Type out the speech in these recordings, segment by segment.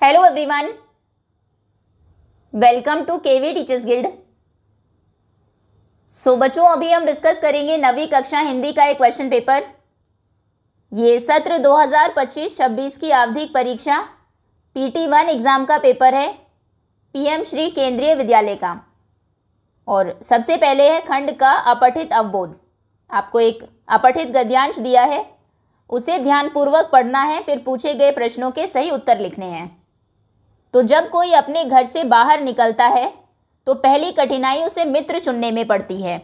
Hello everyone, welcome to KV teachers guild. बच्चों, अभी हम डिस्कस करेंगे 9वीं कक्षा हिंदी का एक क्वेश्चन पेपर। ये सत्र 2025-26 की आवधिक परीक्षा PT1 एग्ज़ाम का पेपर है, PM श्री केंद्रीय विद्यालय का। और सबसे पहले है खंड का अपठित अवबोध। आपको एक अपठित गद्यांश दिया है, उसे ध्यानपूर्वक पढ़ना है, फिर पूछे गए प्रश्नों के सही उत्तर लिखने हैं। तो जब कोई अपने घर से बाहर निकलता है तो पहली कठिनाई उसे मित्र चुनने में पड़ती है।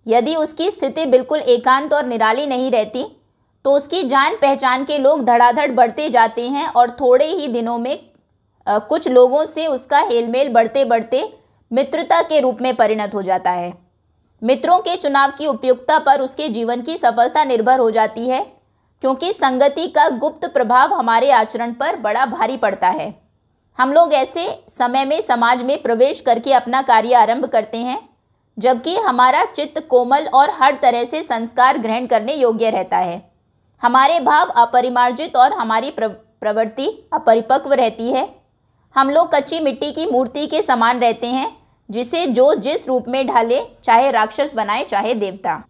यदि उसकी स्थिति बिल्कुल एकांत और निराली नहीं रहती तो उसकी जान पहचान के लोग धड़ाधड़ बढ़ते जाते हैं और थोड़े ही दिनों में कुछ लोगों से उसका हेलमेल बढ़ते बढ़ते मित्रता के रूप में परिणत हो जाता है। मित्रों के चुनाव की उपयुक्तता पर उसके जीवन की सफलता निर्भर हो जाती है, क्योंकि संगति का गुप्त प्रभाव हमारे आचरण पर बड़ा भारी पड़ता है। हम लोग ऐसे समय में समाज में प्रवेश करके अपना कार्य आरंभ करते हैं जबकि हमारा चित्त कोमल और हर तरह से संस्कार ग्रहण करने योग्य रहता है। हमारे भाव अपरिमार्जित और हमारी प्रवृत्ति अपरिपक्व रहती है। हम लोग कच्ची मिट्टी की मूर्ति के समान रहते हैं, जिसे जो जिस रूप में ढाले, चाहे राक्षस बनाए चाहे देवता।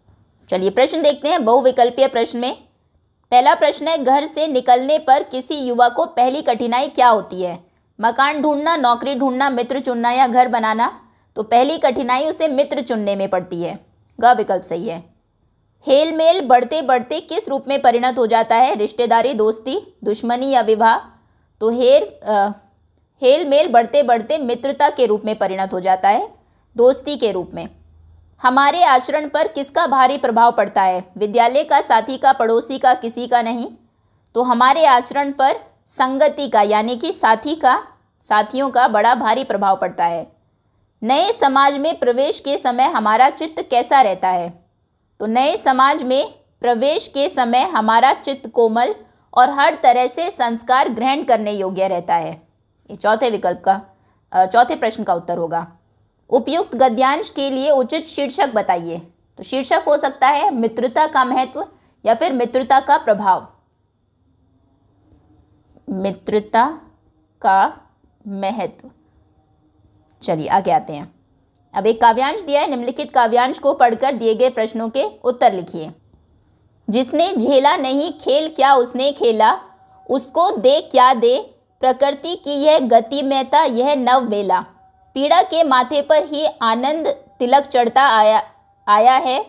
चलिए प्रश्न देखते हैं बहुविकल्पीय प्रश्न में। पहला प्रश्न है, घर से निकलने पर किसी युवा को पहली कठिनाई क्या होती है? मकान ढूंढना, नौकरी ढूंढना, मित्र चुनना या घर बनाना? तो पहली कठिनाई उसे मित्र चुनने में पड़ती है। ग विकल्प सही है। हेल मेल बढ़ते बढ़ते किस रूप में परिणत हो जाता है? रिश्तेदारी, दोस्ती, दुश्मनी या विवाह? तो हेल मेल बढ़ते बढ़ते मित्रता के रूप में परिणत हो जाता है, दोस्ती के रूप में। हमारे आचरण पर किसका भारी प्रभाव पड़ता है? विद्यालय का, साथी का, पड़ोसी का, किसी का नहीं? तो हमारे आचरण पर संगति का यानी कि साथियों का बड़ा भारी प्रभाव पड़ता है। नए समाज में प्रवेश के समय हमारा चित्त कैसा रहता है? तो नए समाज में प्रवेश के समय हमारा चित्त कोमल और हर तरह से संस्कार ग्रहण करने योग्य रहता है। ये चौथे प्रश्न का उत्तर होगा। उपयुक्त गद्यांश के लिए उचित शीर्षक बताइए। तो शीर्षक हो सकता है मित्रता का महत्व या फिर मित्रता का प्रभाव। मित्रता का महत्व। चलिए आगे आते हैं। अब एक काव्यांश दिया है, निम्नलिखित काव्यांश को पढ़कर दिए गए प्रश्नों के उत्तर लिखिए। जिसने झेला नहीं खेल क्या उसने खेला, उसको दे क्या दे, प्रकृति की यह गतिमयता यह नव बेला। पीड़ा के माथे पर ही आनंद तिलक चढ़ता आया है।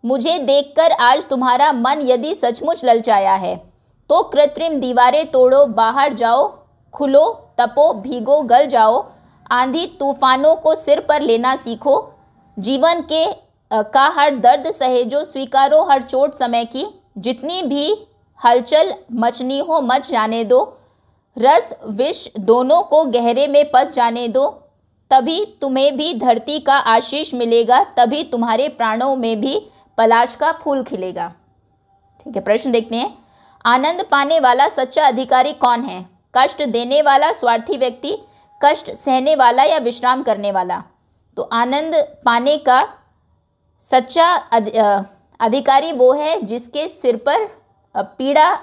मुझे देखकर आज तुम्हारा मन यदि सचमुच ललचाया है, तो कृत्रिम दीवारें तोड़ो, बाहर जाओ, खुलो, तपो, भीगो, गल जाओ, आंधी तूफानों को सिर पर लेना सीखो। जीवन के का हर दर्द सहेजो, स्वीकारो हर चोट समय की। जितनी भी हलचल मचनी हो मच जाने दो, रस विष दोनों को गहरे में पच जाने दो। तभी तुम्हें भी धरती का आशीष मिलेगा, तभी तुम्हारे प्राणों में भी पलाश का फूल खिलेगा। ठीक है, प्रश्न देखते हैं। आनंद पाने वाला सच्चा अधिकारी कौन है? कष्ट देने वाला स्वार्थी व्यक्ति, कष्ट सहने वाला या विश्राम करने वाला? तो आनंद पाने का सच्चा अधिकारी वो है जिसके सिर पर पीड़ा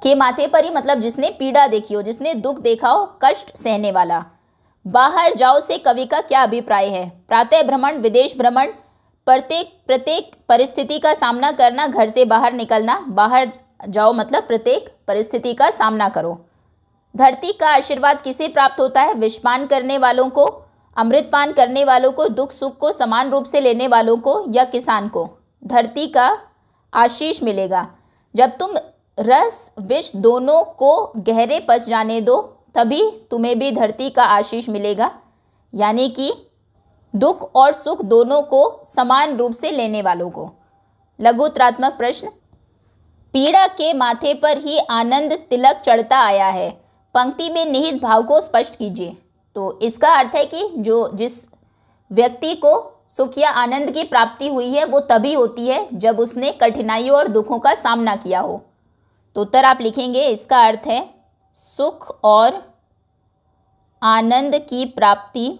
के माथे पर ही, मतलब जिसने पीड़ा देखी हो, जिसने दुख देखा हो, कष्ट सहने वाला। बाहर जाओ से कवि का क्या अभिप्राय है? प्रातः भ्रमण, विदेश भ्रमण, प्रत्येक परिस्थिति का सामना करना, घर से बाहर निकलना। बाहर जाओ मतलब प्रत्येक परिस्थिति का सामना करो। धरती का आशीर्वाद किसे प्राप्त होता है? विषपान करने वालों को, अमृतपान करने वालों को, दुख सुख को समान रूप से लेने वालों को या किसान को? धरती का आशीष मिलेगा। जब तुम रस विष दोनों को गहरे पच जाने दो, तभी तुम्हें भी धरती का आशीष मिलेगा, यानी कि दुख और सुख दोनों को समान रूप से लेने वालों को। लघुत्तरात्मक प्रश्न। पीड़ा के माथे पर ही आनंद तिलक चढ़ता आया है, पंक्ति में निहित भाव को स्पष्ट कीजिए। तो इसका अर्थ है कि जिस व्यक्ति को सुख या आनंद की प्राप्ति हुई है वो तभी होती है जब उसने कठिनाइयों और दुखों का सामना किया हो। तो उत्तर आप लिखेंगे, इसका अर्थ है सुख और आनंद की प्राप्ति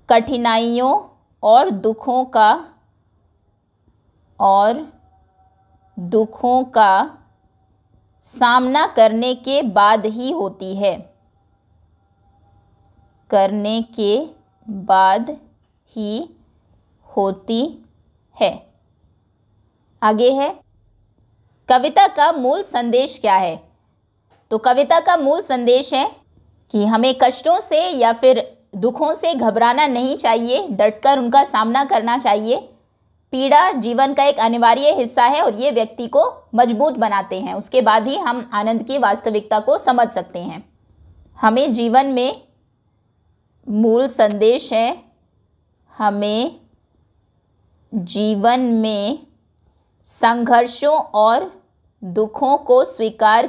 कठिनाइयों और दुखों का सामना करने के बाद ही होती है, करने के बाद ही होती है। आगे है, कविता का मूल संदेश क्या है? तो कविता का मूल संदेश है कि हमें कष्टों से या फिर दुखों से घबराना नहीं चाहिए, डटकर उनका सामना करना चाहिए। पीड़ा जीवन का एक अनिवार्य हिस्सा है और ये व्यक्ति को मजबूत बनाते हैं। उसके बाद ही हम आनंद की वास्तविकता को समझ सकते हैं। हमें जीवन में मूल संदेश है, हमें जीवन में संघर्षों और दुखों को स्वीकार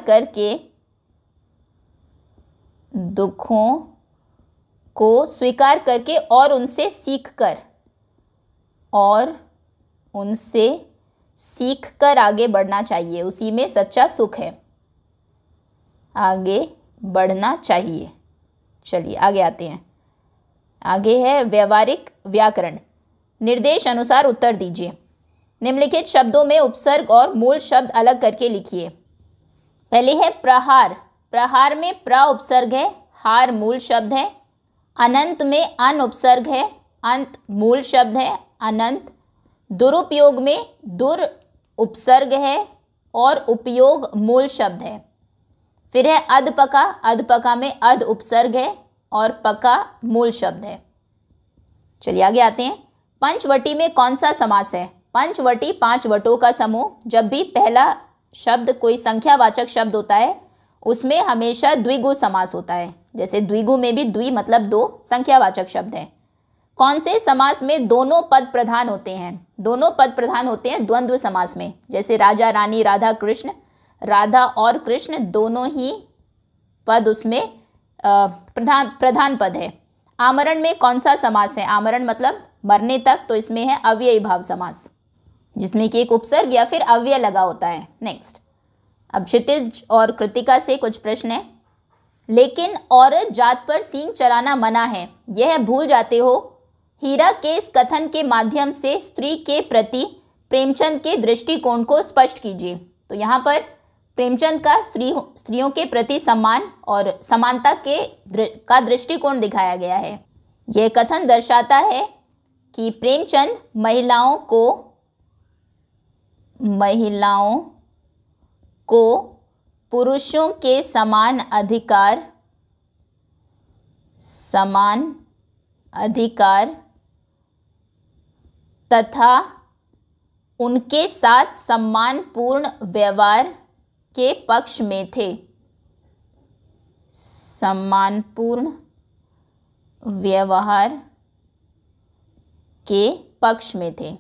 करके और उनसे सीखकर आगे बढ़ना चाहिए। उसी में सच्चा सुख है, आगे बढ़ना चाहिए। चलिए आगे आते हैं। आगे है व्यवहारिक व्याकरण। निर्देश अनुसार उत्तर दीजिए। निम्नलिखित शब्दों में उपसर्ग और मूल शब्द अलग करके लिखिए। पहले है प्रहार। प्रहार में प्र उपसर्ग है, हार मूल शब्द है। अनंत में अन उपसर्ग है, अंत मूल शब्द है अनंत। दुरुपयोग में दुर उपसर्ग है और उपयोग मूल शब्द है। फिर है अधपका। अधपका में अध उपसर्ग है और पका मूल शब्द है। चलिए आगे आते हैं। पंचवटी में कौन सा समास है? पंचवटी 5 वटों का समूह। जब भी पहला शब्द कोई संख्यावाचक शब्द होता है उसमें हमेशा द्विगु समास होता है। जैसे द्विगु में भी द्वि मतलब 2 संख्यावाचक शब्द है। कौन से समास में दोनों पद प्रधान होते हैं? दोनों पद प्रधान होते हैं द्वंद्व समास में। जैसे राजा रानी, राधा कृष्ण। राधा और कृष्ण दोनों ही पद उसमें प्रधान पद है। आमरण में कौन सा समास है? आमरण मतलब मरने तक, तो इसमें है अव्ययी भाव समास, जिसमें कि एक उपसर्ग या फिर अव्यय लगा होता है। नेक्स्ट, अब क्षितिज और कृतिका से कुछ प्रश्न है। लेकिन औरत जात पर सींग चलाना मना है, यह भूल जाते हो। हीरा के इस कथन के माध्यम से स्त्री के प्रति प्रेमचंद के दृष्टिकोण को स्पष्ट कीजिए। तो यहाँ पर प्रेमचंद का स्त्रियों के प्रति सम्मान और समानता का दृष्टिकोण दिखाया गया है। यह कथन दर्शाता है कि प्रेमचंद महिलाओं को पुरुषों के समान अधिकार तथा उनके साथ सम्मानपूर्ण व्यवहार के पक्ष में थे। सम्मानपूर्ण व्यवहार के पक्ष में थे।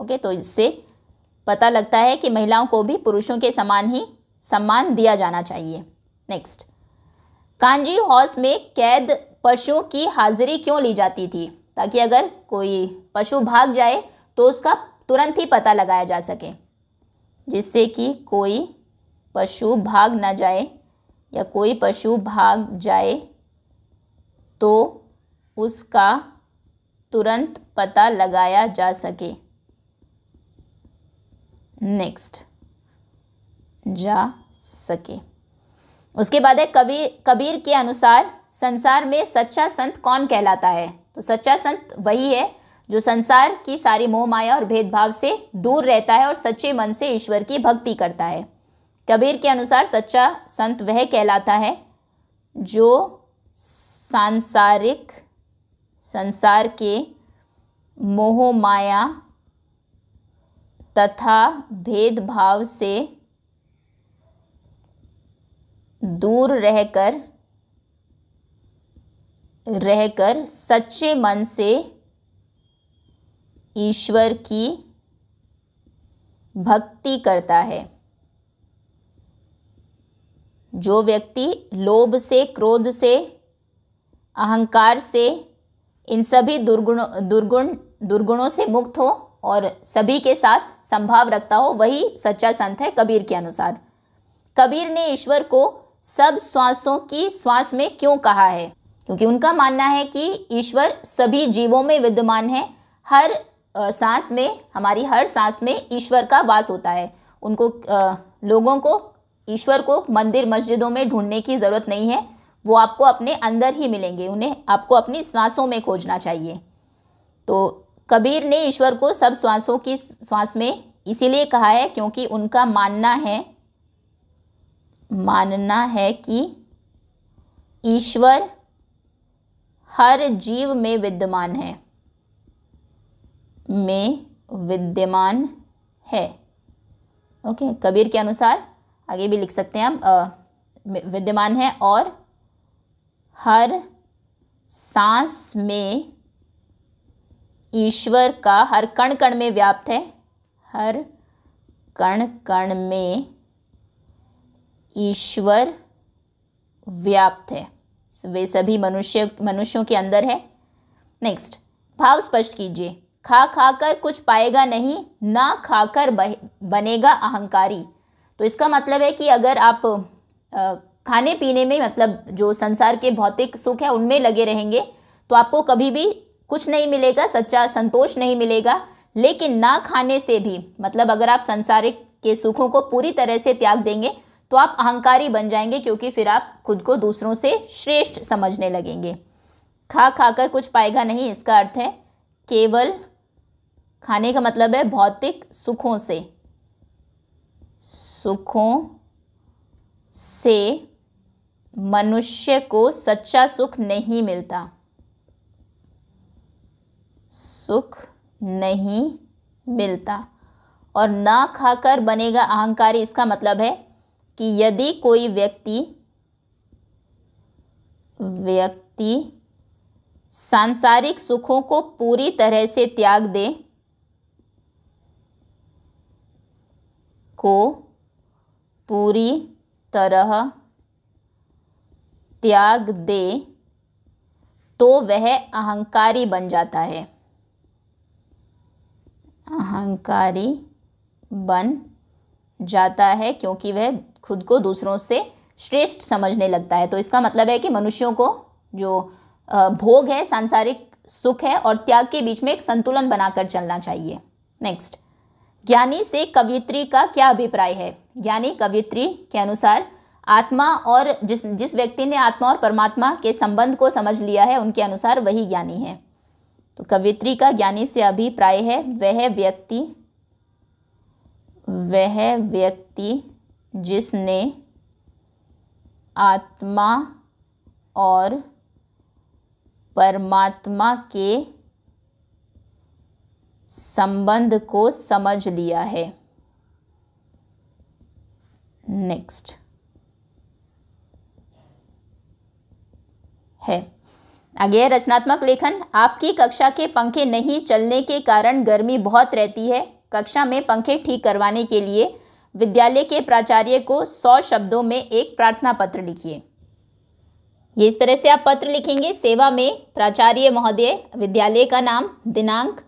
ओके, तो इससे पता लगता है कि महिलाओं को भी पुरुषों के समान ही सम्मान दिया जाना चाहिए। नेक्स्ट, कांजी हॉस में कैद पशुओं की हाजिरी क्यों ली जाती थी? ताकि अगर कोई पशु भाग जाए तो उसका तुरंत ही पता लगाया जा सके, जिससे कि कोई पशु भाग ना जाए या कोई पशु भाग जाए तो उसका तुरंत पता लगाया जा सके। नेक्स्ट, जा सके। उसके बाद है कबीर के अनुसार संसार में सच्चा संत कौन कहलाता है? तो सच्चा संत वही है जो संसार की सारी मोह माया और भेदभाव से दूर रहता है और सच्चे मन से ईश्वर की भक्ति करता है। कबीर के अनुसार सच्चा संत वह कहलाता है जो संसार के मोह माया तथा भेदभाव से दूर रहकर सच्चे मन से ईश्वर की भक्ति करता है। जो व्यक्ति लोभ से, क्रोध से, अहंकार से, इन सभी दुर्गुणों से मुक्त हो और सभी के साथ संभाव रखता हो, वही सच्चा संत है कबीर के अनुसार। कबीर ने ईश्वर को सब श्वासों की श्वास में क्यों कहा है? क्योंकि उनका मानना है कि ईश्वर सभी जीवों में विद्यमान है। हर सांस में, हमारी हर सांस में ईश्वर का वास होता है। उनको लोगों को, ईश्वर को मंदिर मस्जिदों में ढूंढने की ज़रूरत नहीं है, वो आपको अपने अंदर ही मिलेंगे, उन्हें आपको अपनी सांसों में खोजना चाहिए। तो कबीर ने ईश्वर को सब श्वासों की श्वास में इसीलिए कहा है क्योंकि उनका मानना है कि ईश्वर हर जीव में विद्यमान है। ओके, कबीर के अनुसार आगे भी लिख सकते हैं हम, विद्यमान है और हर सांस में ईश्वर का, हर कण कण में व्याप्त है, हर कण कण में ईश्वर व्याप्त है, वे सभी मनुष्यों के अंदर है। नेक्स्ट, भाव स्पष्ट कीजिए। खा खाकर कुछ पाएगा नहीं, ना खाकर बनेगा अहंकारी। तो इसका मतलब है कि अगर आप खाने पीने में, मतलब जो संसार के भौतिक सुख है उनमें लगे रहेंगे तो आपको कभी भी कुछ नहीं मिलेगा, सच्चा संतोष नहीं मिलेगा। लेकिन ना खाने से भी, मतलब अगर आप संसारिक के सुखों को पूरी तरह से त्याग देंगे तो आप अहंकारी बन जाएंगे, क्योंकि फिर आप खुद को दूसरों से श्रेष्ठ समझने लगेंगे। खा खाकर कुछ पाएगा नहीं, इसका अर्थ है केवल खाने का मतलब है भौतिक सुखों से मनुष्य को सच्चा सुख नहीं मिलता। और ना खाकर बनेगा अहंकारी, इसका मतलब है कि यदि कोई व्यक्ति सांसारिक सुखों को पूरी तरह से त्याग दे तो वह अहंकारी बन जाता है, क्योंकि वह खुद को दूसरों से श्रेष्ठ समझने लगता है। तो इसका मतलब है कि मनुष्यों को जो भोग है, सांसारिक सुख है और त्याग के बीच में एक संतुलन बनाकर चलना चाहिए। नेक्स्ट, ज्ञानी से कवयित्री का क्या अभिप्राय है? ज्ञानी कवयित्री के अनुसार आत्मा और जिस व्यक्ति ने आत्मा और परमात्मा के संबंध को समझ लिया है, उनके अनुसार वही ज्ञानी है। तो कवयित्री का ज्ञानी से अभिप्राय है वह व्यक्ति जिसने आत्मा और परमात्मा के संबंध को समझ लिया है। नेक्स्ट है आगे है रचनात्मक लेखन। आपकी कक्षा के पंखे नहीं चलने के कारण गर्मी बहुत रहती है। कक्षा में पंखे ठीक करवाने के लिए विद्यालय के प्राचार्य को 100 शब्दों में एक प्रार्थना पत्र लिखिए। ये इस तरह से आप पत्र लिखेंगे। सेवा में प्राचार्य महोदय, विद्यालय का नाम, दिनांक,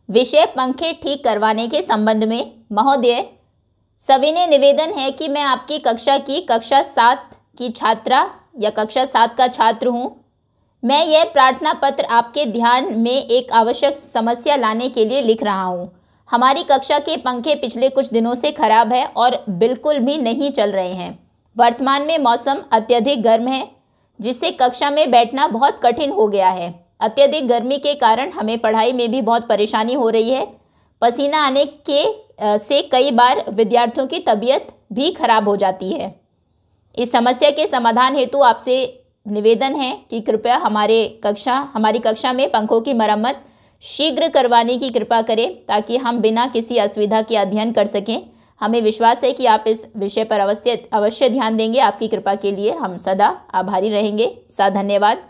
विषय पंखे ठीक करवाने के संबंध में। महोदय, सविनय निवेदन है कि मैं आपकी कक्षा 7 की छात्रा या कक्षा 7 का छात्र हूँ। मैं यह प्रार्थना पत्र आपके ध्यान में एक आवश्यक समस्या लाने के लिए लिख रहा हूँ। हमारी कक्षा के पंखे पिछले कुछ दिनों से खराब है और बिल्कुल भी नहीं चल रहे हैं। वर्तमान में मौसम अत्यधिक गर्म है, जिससे कक्षा में बैठना बहुत कठिन हो गया है। अत्यधिक गर्मी के कारण हमें पढ़ाई में भी बहुत परेशानी हो रही है। पसीना आने से कई बार विद्यार्थियों की तबीयत भी खराब हो जाती है। इस समस्या के समाधान हेतु आपसे निवेदन है कि कृपया हमारी कक्षा में पंखों की मरम्मत शीघ्र करवाने की कृपा करें, ताकि हम बिना किसी असुविधा के अध्ययन कर सकें। हमें विश्वास है कि आप इस विषय पर अवश्य ध्यान देंगे। आपकी कृपा के लिए हम सदा आभारी रहेंगे। धन्यवाद।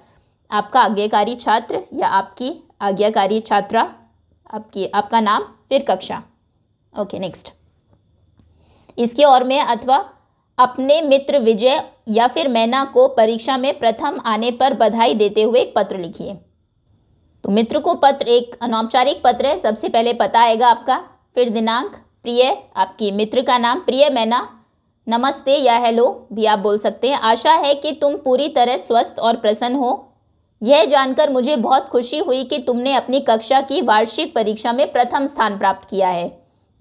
आपका आज्ञाकारी छात्र या आपकी आज्ञाकारी छात्रा, आपका नाम फिर कक्षा। Okay, next. इसके और में अथवा अपने मित्र विजय या फिर मैना को परीक्षा में प्रथम आने पर बधाई देते हुए एक पत्र लिखिए। तो मित्र को पत्र एक अनौपचारिक पत्र है। सबसे पहले पता आएगा आपका, फिर दिनांक, प्रिय, आपकी मित्र का नाम, प्रिय मैना, नमस्ते या हेलो भी आप बोल सकते हैं। आशा है कि तुम पूरी तरह स्वस्थ और प्रसन्न हो। यह जानकर मुझे बहुत खुशी हुई कि तुमने अपनी कक्षा की वार्षिक परीक्षा में प्रथम स्थान प्राप्त किया है।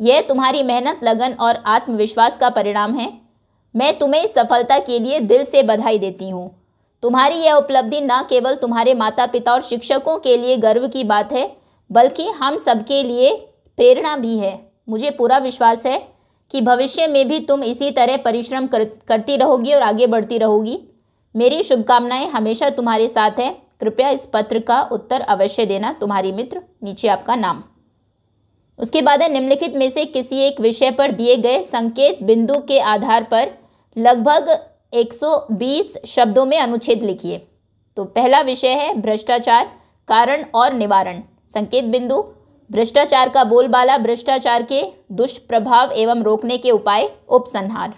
यह तुम्हारी मेहनत, लगन और आत्मविश्वास का परिणाम है। मैं तुम्हें इस सफलता के लिए दिल से बधाई देती हूँ। तुम्हारी यह उपलब्धि न केवल तुम्हारे माता पिता और शिक्षकों के लिए गर्व की बात है, बल्कि हम सबके लिए प्रेरणा भी है। मुझे पूरा विश्वास है कि भविष्य में भी तुम इसी तरह परिश्रम करती रहोगी और आगे बढ़ती रहोगी। मेरी शुभकामनाएं हमेशा तुम्हारे साथ है। कृपया इस पत्र का उत्तर अवश्य देना। तुम्हारी मित्र। नीचे आपका नाम। उसके बाद है, निम्नलिखित में से किसी एक विषय पर दिए गए संकेत बिंदु के आधार पर लगभग 120 शब्दों में अनुच्छेद लिखिए। तो पहला विषय है भ्रष्टाचार, कारण और निवारण। संकेत बिंदु, भ्रष्टाचार का बोलबाला, भ्रष्टाचार के दुष्प्रभाव एवं रोकने के उपाय, उपसंहार।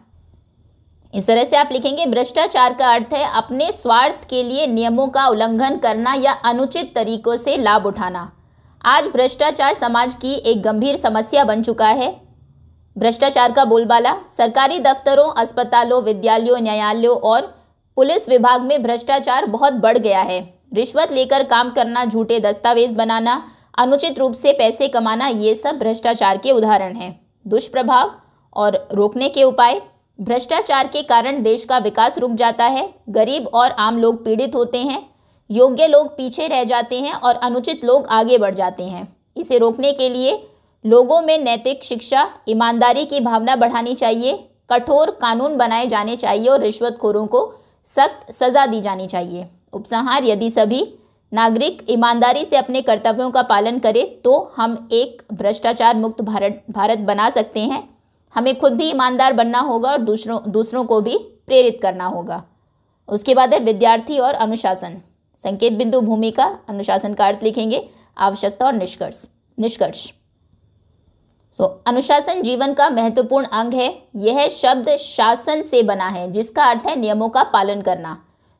इस तरह से आप लिखेंगे। भ्रष्टाचार का अर्थ है अपने स्वार्थ के लिए नियमों का उल्लंघन करना या अनुचित तरीकों से लाभ उठाना। आज भ्रष्टाचार समाज की एक गंभीर समस्या बन चुका है। भ्रष्टाचार का बोलबाला, सरकारी दफ्तरों, अस्पतालों, विद्यालयों, न्यायालयों और पुलिस विभाग में भ्रष्टाचार बहुत बढ़ गया है। रिश्वत लेकर काम करना, झूठे दस्तावेज बनाना, अनुचित रूप से पैसे कमाना, ये सब भ्रष्टाचार के उदाहरण हैं। दुष्प्रभाव और रोकने के उपाय, भ्रष्टाचार के कारण देश का विकास रुक जाता है, गरीब और आम लोग पीड़ित होते हैं, योग्य लोग पीछे रह जाते हैं और अनुचित लोग आगे बढ़ जाते हैं। इसे रोकने के लिए लोगों में नैतिक शिक्षा, ईमानदारी की भावना बढ़ानी चाहिए, कठोर कानून बनाए जाने चाहिए और रिश्वतखोरों को सख्त सजा दी जानी चाहिए। उपसंहार, यदि सभी नागरिक ईमानदारी से अपने कर्तव्यों का पालन करें तो हम एक भ्रष्टाचार मुक्त भारत बना सकते हैं। हमें खुद भी ईमानदार बनना होगा और दूसरों को भी प्रेरित करना होगा। उसके बाद है विद्यार्थी और अनुशासन। संकेत बिंदु, भूमिका, अनुशासन का अर्थ लिखेंगे, आवश्यकता और निष्कर्ष। अनुशासन जीवन का महत्वपूर्ण अंग है। यह शब्द शासन से बना है, जिसका अर्थ है नियमों का पालन करना।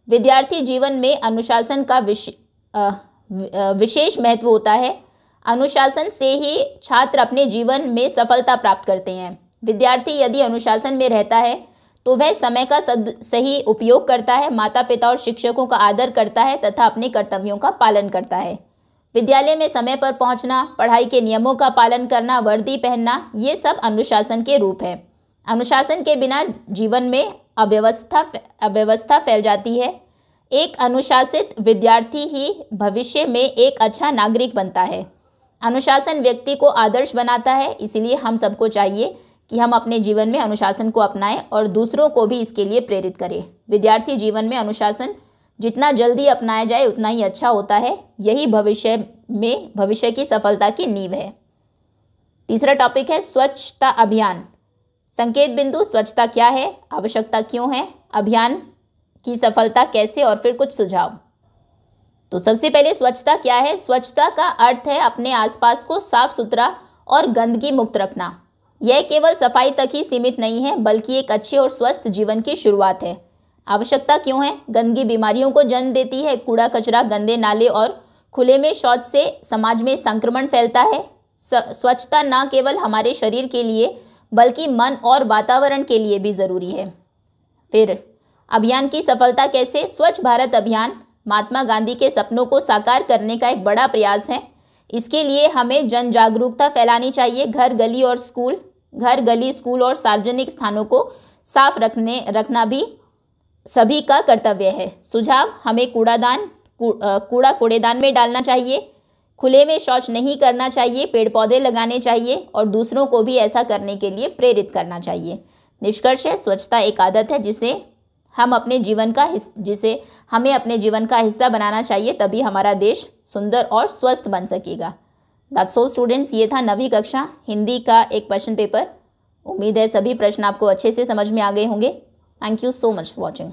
विद्यार्थी जीवन में अनुशासन का विशेष महत्व होता है। अनुशासन से ही छात्र अपने जीवन में सफलता प्राप्त करते हैं। विद्यार्थी यदि अनुशासन में रहता है तो वह समय का सही उपयोग करता है, माता पिता और शिक्षकों का आदर करता है तथा अपने कर्तव्यों का पालन करता है। विद्यालय में समय पर पहुंचना, पढ़ाई के नियमों का पालन करना, वर्दी पहनना, ये सब अनुशासन के रूप है। अनुशासन के बिना जीवन में अव्यवस्था फैल जाती है। एक अनुशासित विद्यार्थी ही भविष्य में एक अच्छा नागरिक बनता है। अनुशासन व्यक्ति को आदर्श बनाता है, इसलिए हम सबको चाहिए कि हम अपने जीवन में अनुशासन को अपनाएं और दूसरों को भी इसके लिए प्रेरित करें। विद्यार्थी जीवन में अनुशासन जितना जल्दी अपनाया जाए उतना ही अच्छा होता है। यही भविष्य की सफलता की नींव है। तीसरा टॉपिक है स्वच्छता अभियान। संकेत बिंदु, स्वच्छता क्या है, आवश्यकता क्यों है, अभियान की सफलता कैसे और फिर कुछ सुझाव। तो सबसे पहले स्वच्छता क्या है। स्वच्छता का अर्थ है अपने आसपास को साफ सुथरा और गंदगी मुक्त रखना। यह केवल सफाई तक ही सीमित नहीं है, बल्कि एक अच्छे और स्वस्थ जीवन की शुरुआत है। आवश्यकता क्यों है। गंदगी बीमारियों को जन्म देती है। कूड़ा कचरा, गंदे नाले और खुले में शौच से समाज में संक्रमण फैलता है। स्वच्छता न केवल हमारे शरीर के लिए बल्कि मन और वातावरण के लिए भी ज़रूरी है। फिर अभियान की सफलता कैसे। स्वच्छ भारत अभियान महात्मा गांधी के सपनों को साकार करने का एक बड़ा प्रयास है। इसके लिए हमें जन जागरूकता फैलानी चाहिए। घर गली स्कूल और सार्वजनिक स्थानों को साफ रखना भी सभी का कर्तव्य है। सुझाव, हमें कूड़ा कूड़ेदान में डालना चाहिए, खुले में शौच नहीं करना चाहिए, पेड़ पौधे लगाने चाहिए और दूसरों को भी ऐसा करने के लिए प्रेरित करना चाहिए। निष्कर्ष है, स्वच्छता एक आदत है जिसे हमें अपने जीवन का हिस्सा बनाना चाहिए, तभी हमारा देश सुंदर और स्वस्थ बन सकेगा। दैट्स ऑल स्टूडेंट्स, ये था 9वीं कक्षा हिंदी का एक क्वेश्चन पेपर। उम्मीद है सभी प्रश्न आपको अच्छे से समझ में आ गए होंगे। Thank you so much for watching.